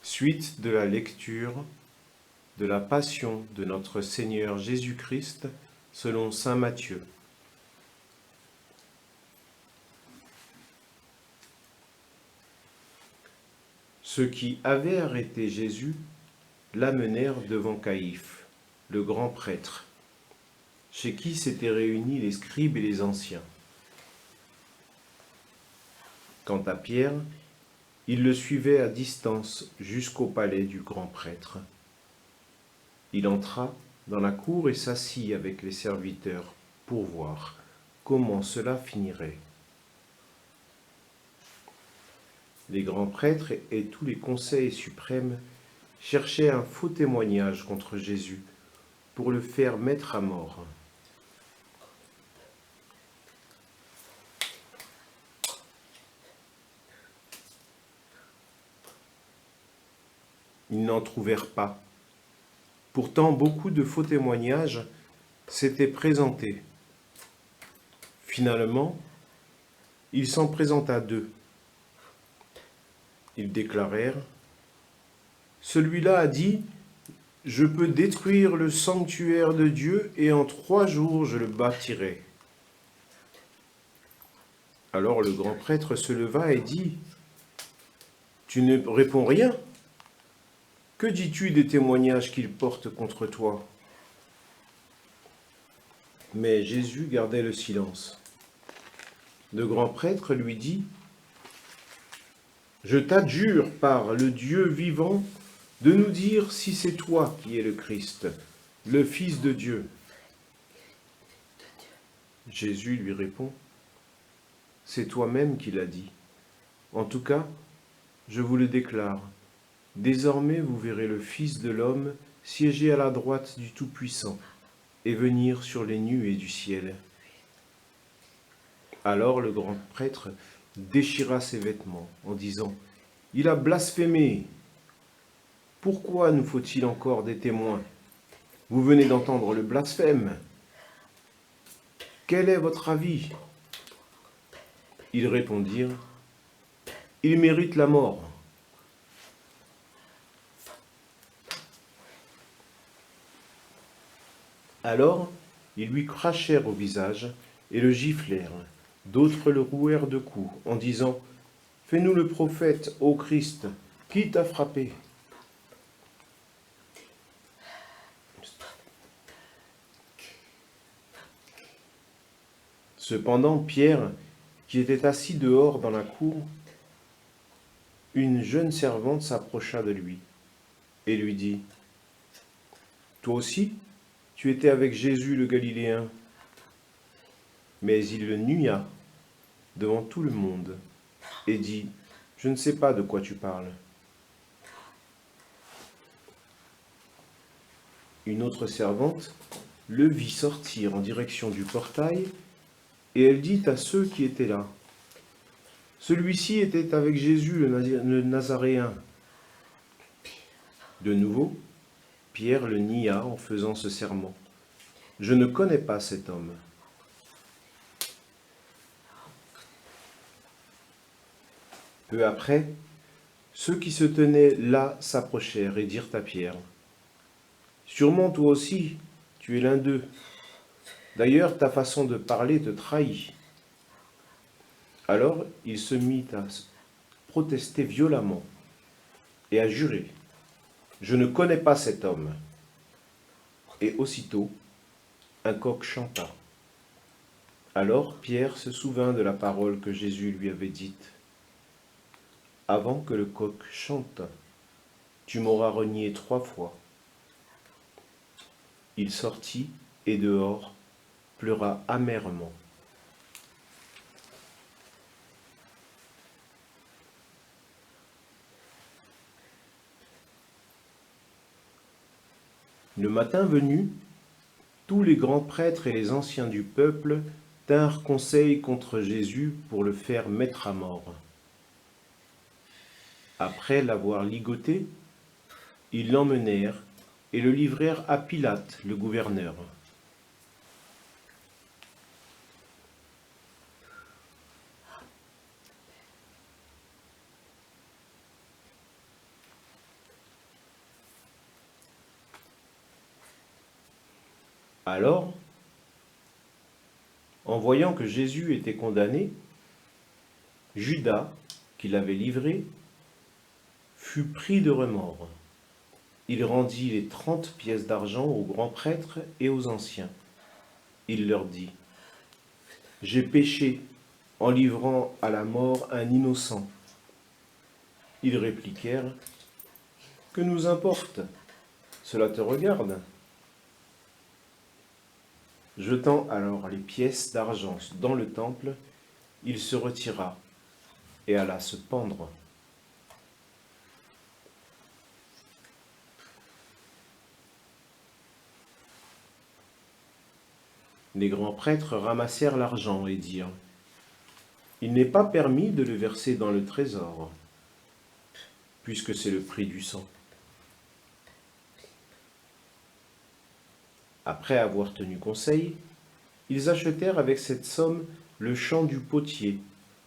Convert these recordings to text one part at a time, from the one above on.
Suite de la lecture de la Passion de notre Seigneur Jésus-Christ selon saint Matthieu. Ceux qui avaient arrêté Jésus l'amenèrent devant Caïphe, le grand prêtre, chez qui s'étaient réunis les scribes et les anciens. Quant à Pierre, il le suivait à distance jusqu'au palais du grand prêtre. Il entra dans la cour et s'assit avec les serviteurs pour voir comment cela finirait. Les grands prêtres et tous les conseils suprêmes cherchaient un faux témoignage contre Jésus pour le faire mettre à mort. Ils n'en trouvèrent pas. Pourtant, beaucoup de faux témoignages s'étaient présentés. Finalement, il s'en présenta 2. Ils déclarèrent : « Celui-là a dit : je peux détruire le sanctuaire de Dieu et en 3 jours je le bâtirai. » Alors le grand prêtre se leva et dit : « Tu ne réponds rien ? Que dis-tu des témoignages qu'il porte contre toi ? » Mais Jésus gardait le silence. Le grand prêtre lui dit : « Je t'adjure par le Dieu vivant de nous dire si c'est toi qui es le Christ, le Fils de Dieu. » Jésus lui répond : « C'est toi-même qui l'as dit. En tout cas, je vous le déclare, désormais vous verrez le Fils de l'homme siéger à la droite du Tout-Puissant et venir sur les nuées du ciel. » Alors le grand prêtre déchira ses vêtements en disant : « Il a blasphémé. Pourquoi nous faut-il encore des témoins ? Vous venez d'entendre le blasphème. Quel est votre avis ? » Ils répondirent : « Il mérite la mort. » Alors ils lui crachèrent au visage et le giflèrent. D'autres le rouèrent de coups en disant : « Fais-nous le prophète, ô Christ, qui t'a frappé ? » Cependant, Pierre, qui était assis dehors dans la cour, une jeune servante s'approcha de lui et lui dit : « Toi aussi, tu étais avec Jésus le Galiléen. » Mais il le nia devant tout le monde et dit : « Je ne sais pas de quoi tu parles. » Une autre servante le vit sortir en direction du portail, et elle dit à ceux qui étaient là : « Celui-ci était avec Jésus le Nazaréen. » De nouveau, Pierre le nia en faisant ce serment : « Je ne connais pas cet homme. » Peu après, ceux qui se tenaient là s'approchèrent et dirent à Pierre : « Sûrement toi aussi, tu es l'un d'eux. D'ailleurs, ta façon de parler te trahit. » Alors il se mit à protester violemment et à jurer : « Je ne connais pas cet homme. » Et aussitôt, un coq chanta. Alors Pierre se souvint de la parole que Jésus lui avait dite : « Avant que le coq chante, tu m'auras renié 3 fois. » Il sortit et dehors pleura amèrement. Le matin venu, tous les grands prêtres et les anciens du peuple tinrent conseil contre Jésus pour le faire mettre à mort. Après l'avoir ligoté, ils l'emmenèrent et le livrèrent à Pilate, le gouverneur. Alors, en voyant que Jésus était condamné, Judas, qui l'avait livré, fut pris de remords. Il rendit les 30 pièces d'argent aux grands prêtres et aux anciens. Il leur dit, « J'ai péché en livrant à la mort un innocent. » Ils répliquèrent, « Que nous importe? Cela te regarde. » Jetant alors les pièces d'argent dans le temple, il se retira et alla se pendre. Les grands prêtres ramassèrent l'argent et dirent, « Il n'est pas permis de le verser dans le trésor, puisque c'est le prix du sang. » Après avoir tenu conseil, ils achetèrent avec cette somme le champ du potier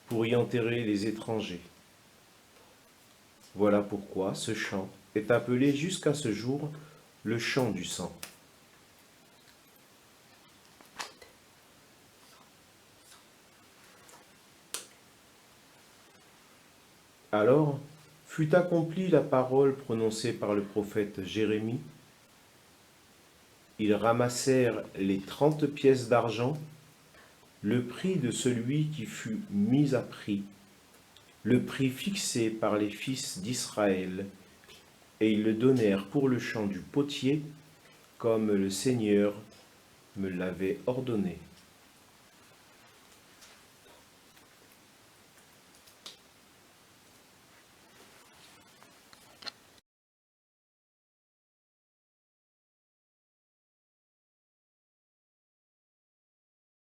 pour y enterrer les étrangers. Voilà pourquoi ce champ est appelé jusqu'à ce jour le champ du sang. Alors fut accomplie la parole prononcée par le prophète Jérémie. Ils ramassèrent les 30 pièces d'argent, le prix de celui qui fut mis à prix, le prix fixé par les fils d'Israël, et ils le donnèrent pour le champ du potier, comme le Seigneur me l'avait ordonné.